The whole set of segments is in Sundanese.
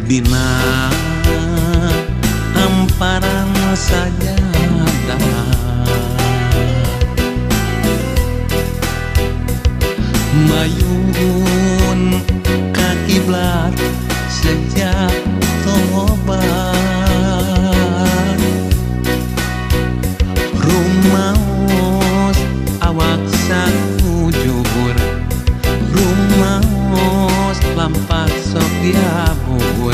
Dina hamparan sajadah mayun ka kiblat sejak tobat rumaos awak sakujur rumaos lampat sok diabur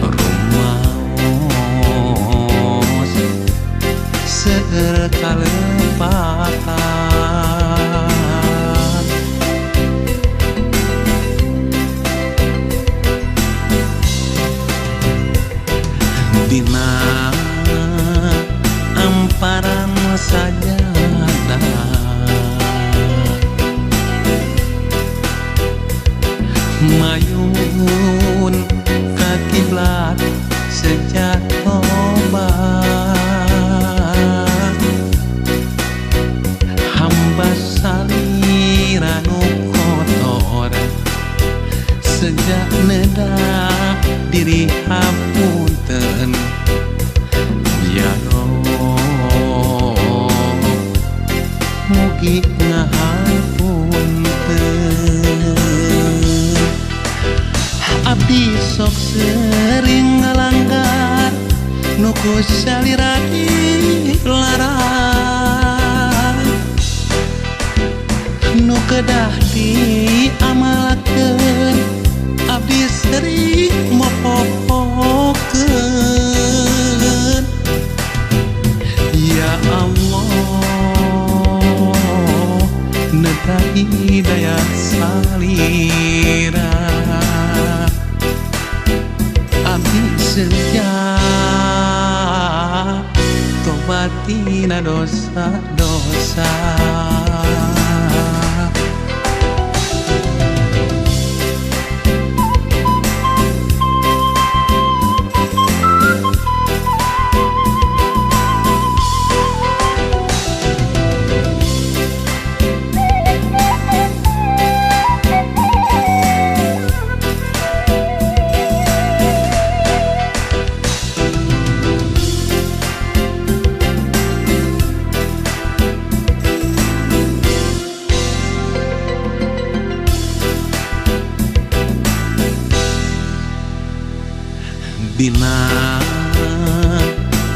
rumaos seueur kalepatan dina hamparan sajadah mayun ka kiblat sejak tobat hamba saliranu kotor sejak nedah diri hapunten ya Allah mugi ngahapunten abdi sok sering ngalanggar nuku salirani larang nu kedah diamalkeun abdi sering mopopokeun ya Allah neta hidayah salira abdi sejak tobatina dosa-dosa dina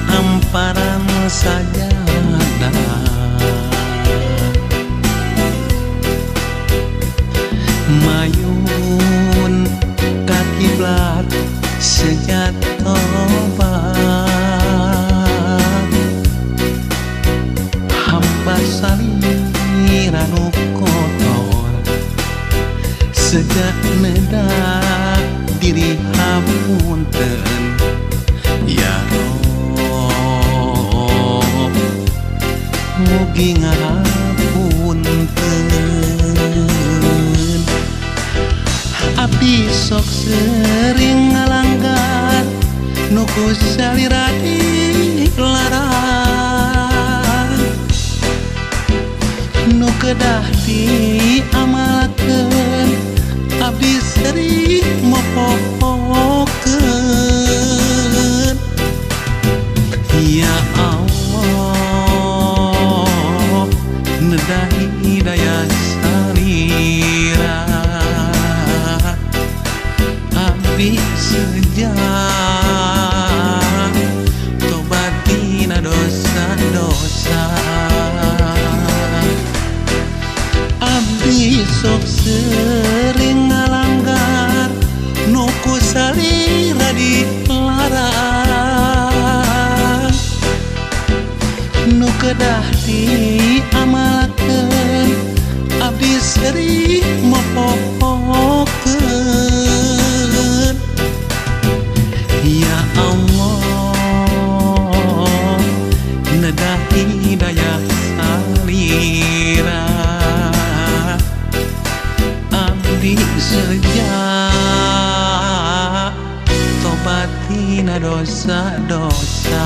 hamparan sajadah mayun ka kiblat sejak tobat hamba saliranu kotor sejak nedah diri hapunten ya Allah mugi ngahapunten abdi sok sering ngalanggar nuku salirani larang nu kedah diamalkeun abdi sering mopopokeun ya Allah nedah hidayah salira abdi sejak tobatina dosa-dosa abdi sok sering ngalanggar nuku salira dilarang nu kedah diamalkeun abdi sering mopopokeun ya Allah nedah hidayah salira abdi sejak tobatina dosa-dosa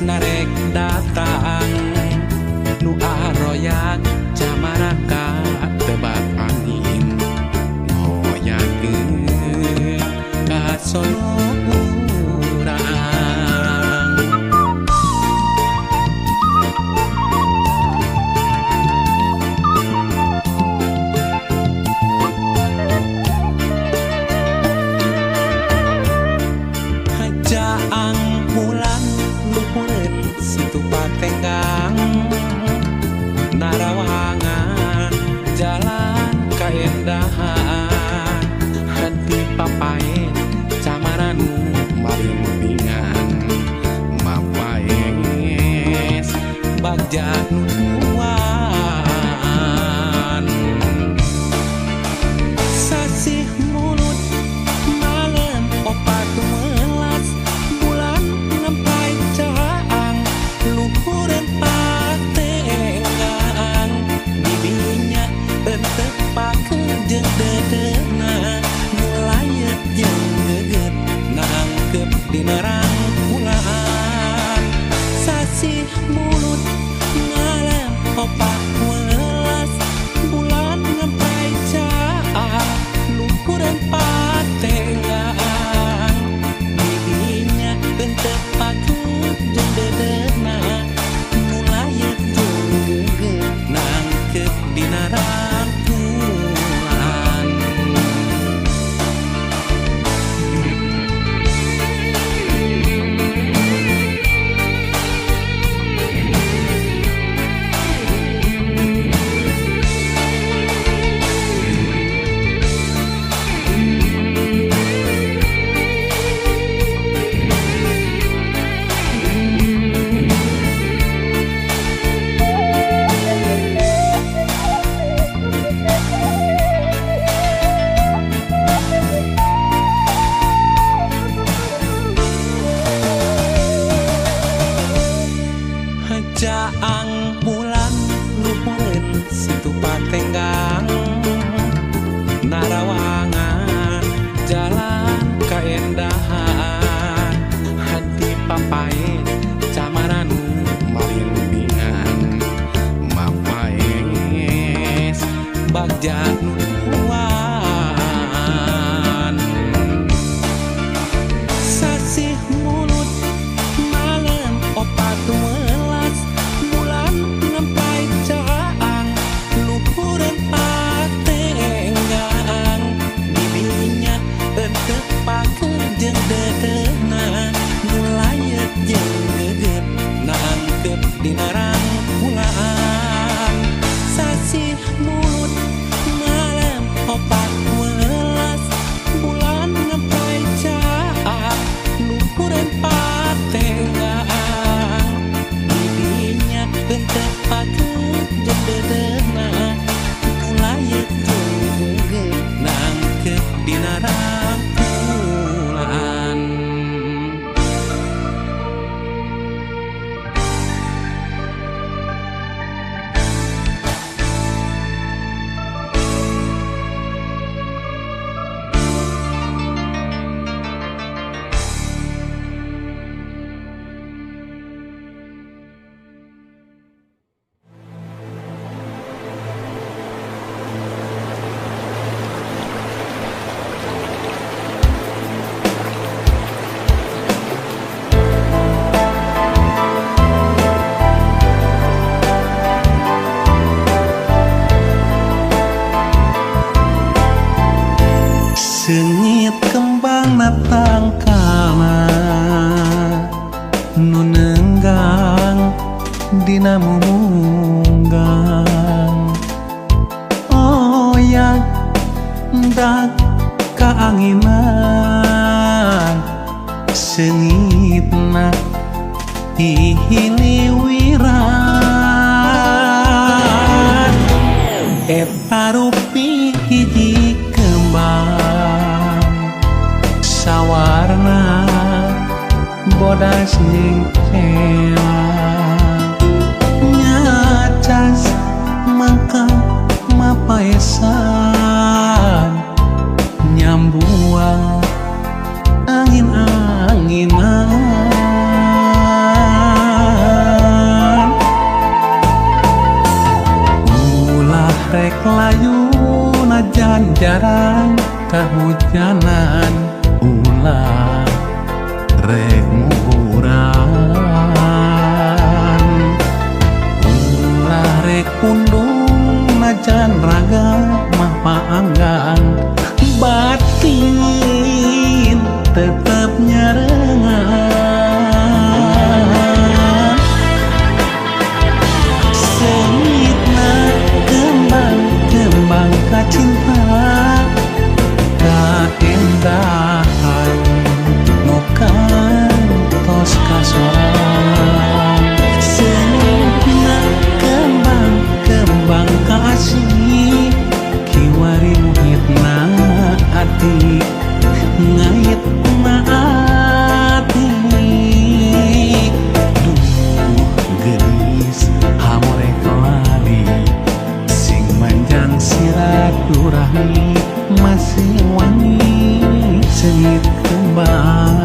narek datang nu aroyak camaraka tebak angin ngoyakeun ka sorang jaang bulan luhur situ patenggang narawangan jalan kaendahan hati papae camaran marimpingan mapaes bagja nuan sasih mulut malam opat melas bulan nempai caang luhureun patenggang bibinya teu pakeun jeung dedeuna mulayet jeung geget nangkep dina rangkulan sasih mulut ngalem opat welas bulan nempai caang luhureun patenggang bibinya teu pakeun jeung dedeuna mulayet jeung geget nangkep dina rangkulan jaang bulan luhureun situ patenggang narawangan jalan kaendahan hati papae camaran marimpingan mapaes bagja nuan sasih mulut malam opat welas bulan nempai caang luhureun patenggang bibinya teu pakeun jeung dedeuna mulayet jeung geget nangkep dina rangkulan sasih mulut ngalem opat welas bulan nempai caang luhureun patenggang bibinya teu pakeun jeung dedeuna mulayet jeung geget nangkep dina rangkulan seungit kembang natang kana nu neunggang dina munggang oyak dak kaanginan seungitna hihiliwiran eta rupi hiji kembang sawarna bodas jeung celang nyacas mangka mapaesan nyambuang angin-anginan rek muburan ulah rek pundung najan raga mah paanggang batin tetap nyarengan sengitna kembang kacinta kaendahan nukan tos kasoran sengitna kembang kasih kiwari muhitna ati ngait ati duh gelis hamore kelali sing manjang silaturahmi masih wangi sengit kembang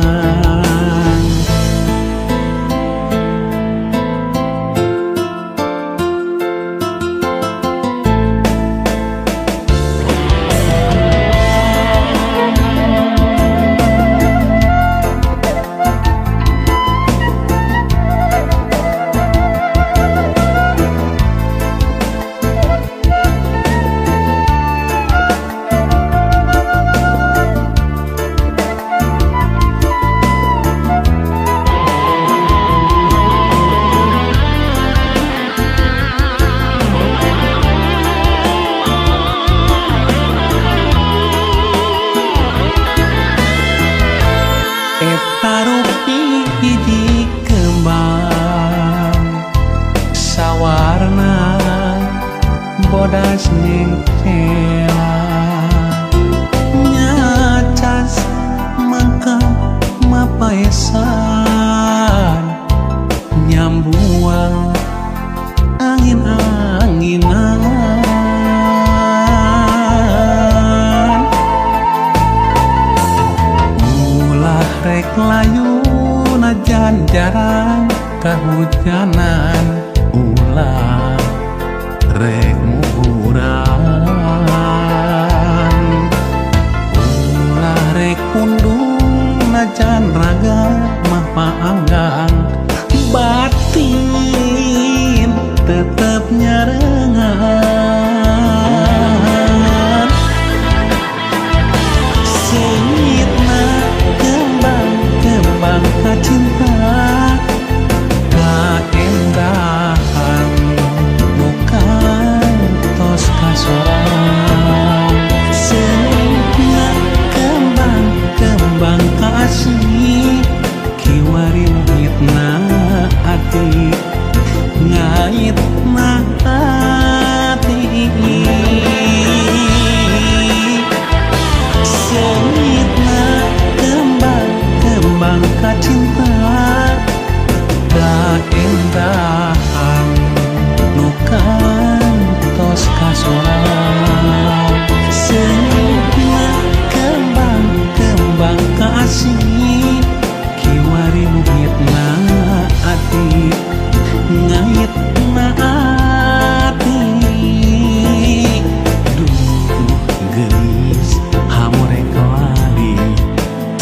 tarupi hiji kembang sawarna bodas ning cea nyacas mangka mapaesan nyambuang angin-anginan rek layu najan jarang kahujanan ulah rek muburan ulah rek pundung najan raga mah paanggang batin tetep nyarengan sengitna kembang kacinta kaendahan nukan tos kasoran sengitna kembang kasih kiwari muhitna ati ngaitna ati sengitna kembang kacinta kaendahan nukan tos kasoran sengitna kembang kasih kiwari muhitna ati ngaitna ati duh gelis hamore kelali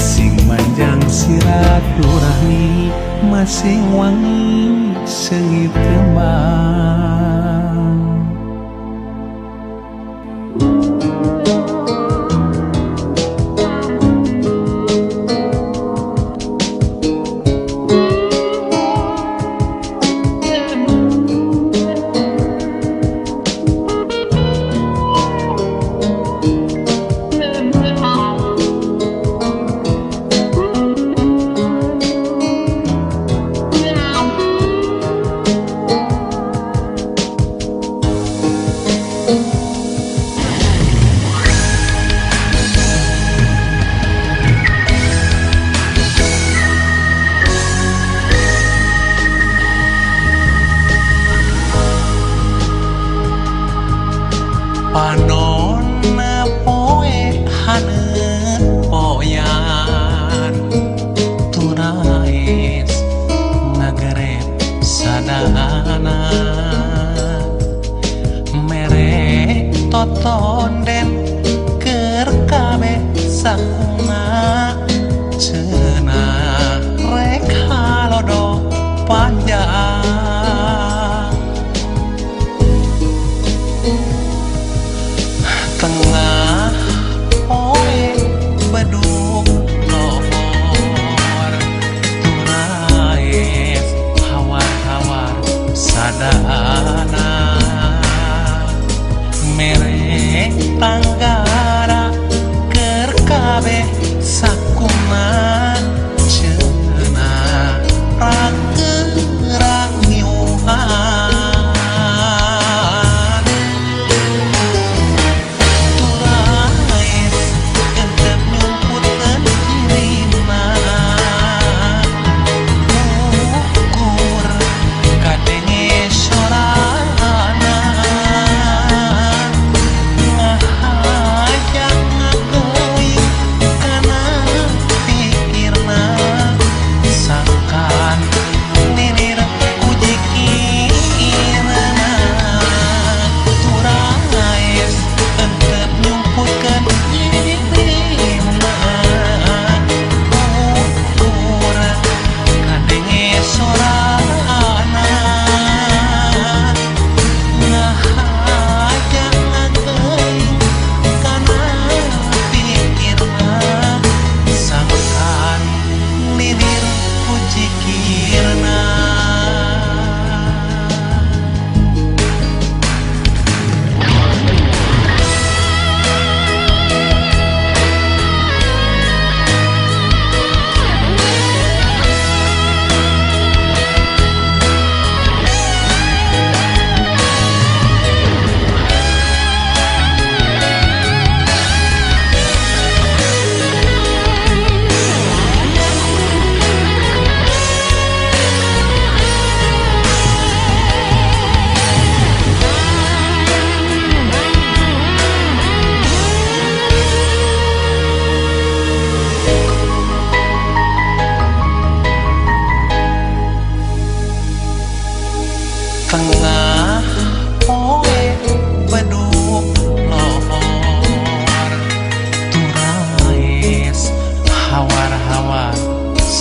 sing manjang silaturahmi masih wangi sengit kembang.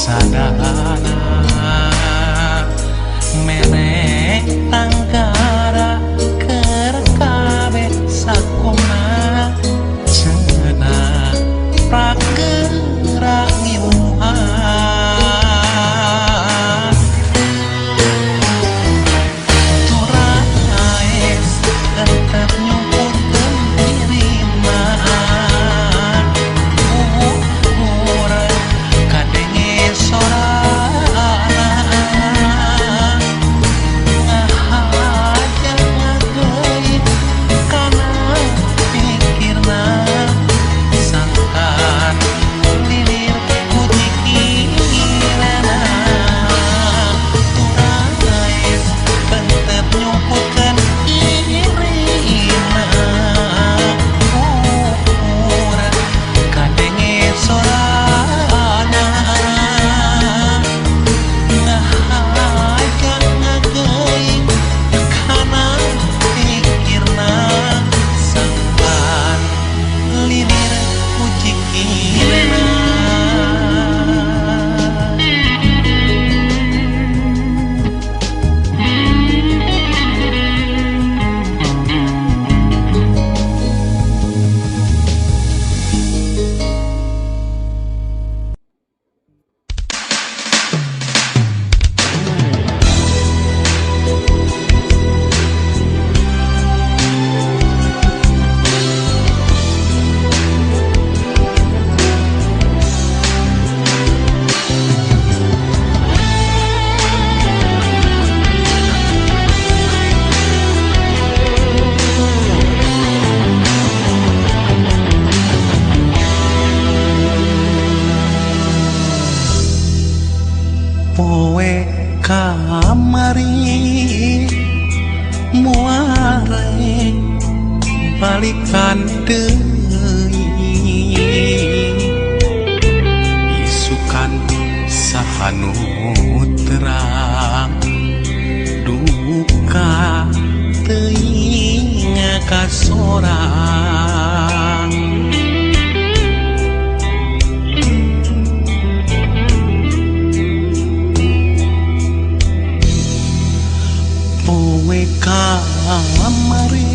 sadana menek tanggara keur kabeh sakona cenah pragerak ngiluhan turaes tetep nyumputkeun dirina kadenge sorana ngahaja ngageui kana pikirna sangkan lilir kujikirana turaes tetep nyumputkeun dirina kadenge sorana ngahaja ngageui kana pikirna sangkan lilir kujikirana poe kamari muare balikan deui isukan sahanu terang duka teuing kasorang poe kamari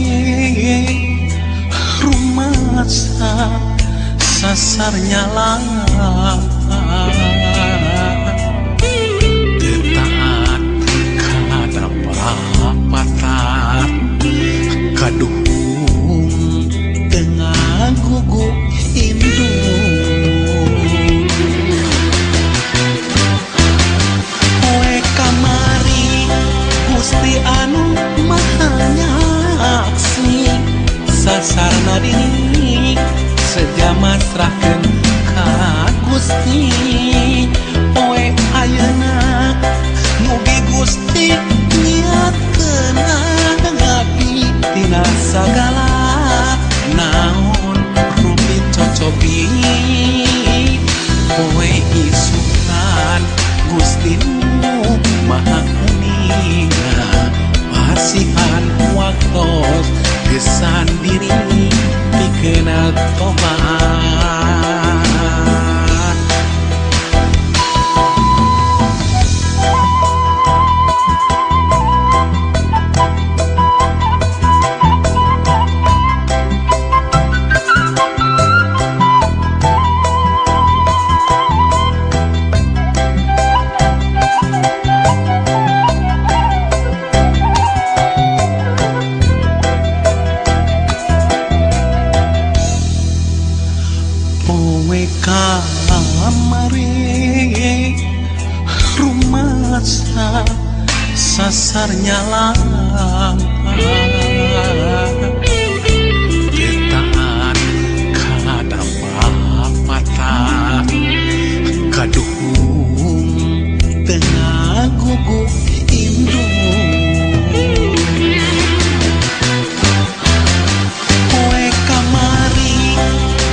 rumasa sasar nyala tetaat kada papat kaduhung tengah gugu indung poe kamari Gusti anu maha nyaksi sasarna dini sejama serahkeun ka Gusti poe ayeuna mugi Gusti niatkeun ngabdi tina sagala naon rupi cocobi poe isukan Gusti nu maha kuninga pasihan waktos gesan diri dikena tobat poe kamari rumasa sasar nyala detaan kada papatah kaduhung tengah gugu indung poe kamari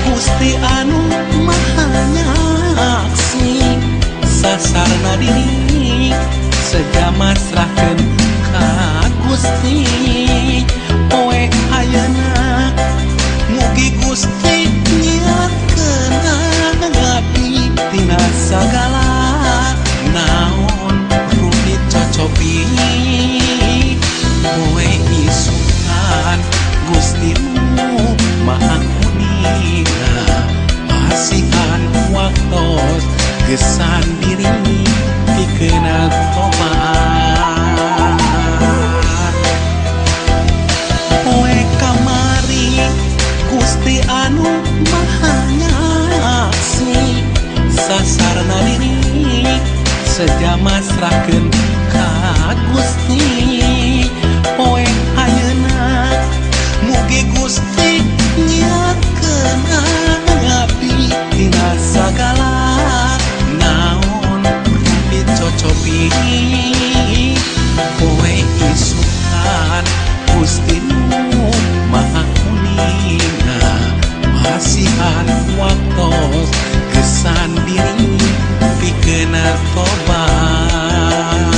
Gusti anu maha nyaksi sasarna diri sejama serahkeun ka Gusti poe ayeuna mugi Gusti niatkeun ngabdi tina sagala sejama serahkeun ka Gusti poe ayeuna mugi Gusti nyiarkeun ngabdi dina sagala naon dicocopi poe isukan Gusti nu maha kuninga masihan waktos kesan diri pikeun tobat.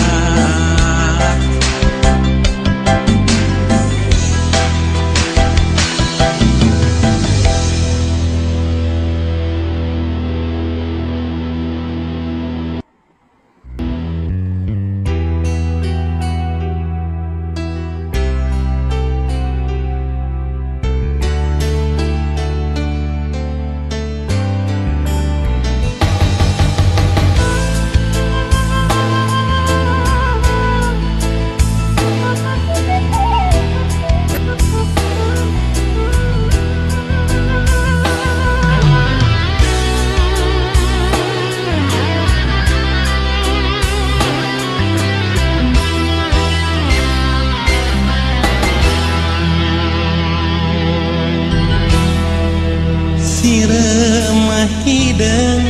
Sirema hideung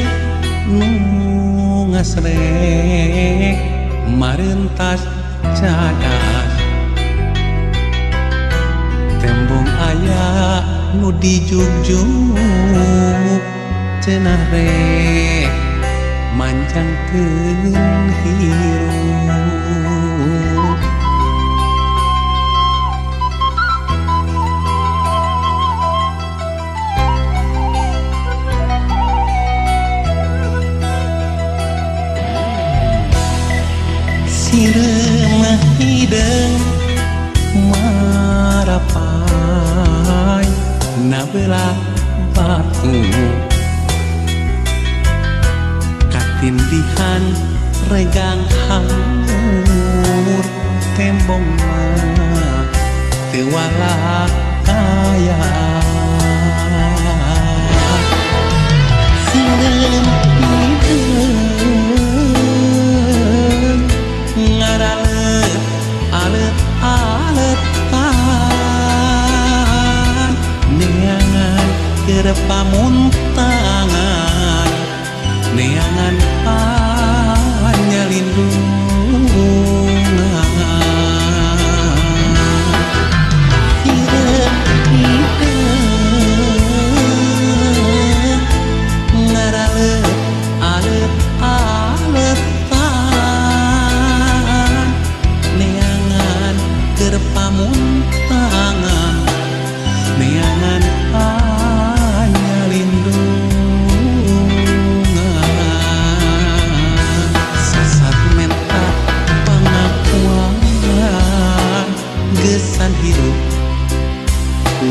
nu ngasrek marentas cadas tembung aya nu dijugjug cenah rek manjangkeun hirup. Sirema hideung marapai na belah batu katindihan regang hangur tembong mah teu walak kaya. Sirema hideung ngaralet alet-aletan neangan keur pamuntangan neangan panyalindungan hideung ngaralet alet-aletan neangan keur pamuntangan neangan panyalindungan sasat menta pangakuan gesan hirup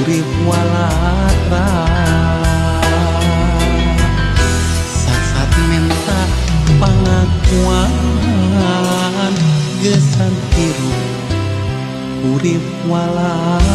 urip walatra sasat menta pangakuan gesan hirup urip walatra.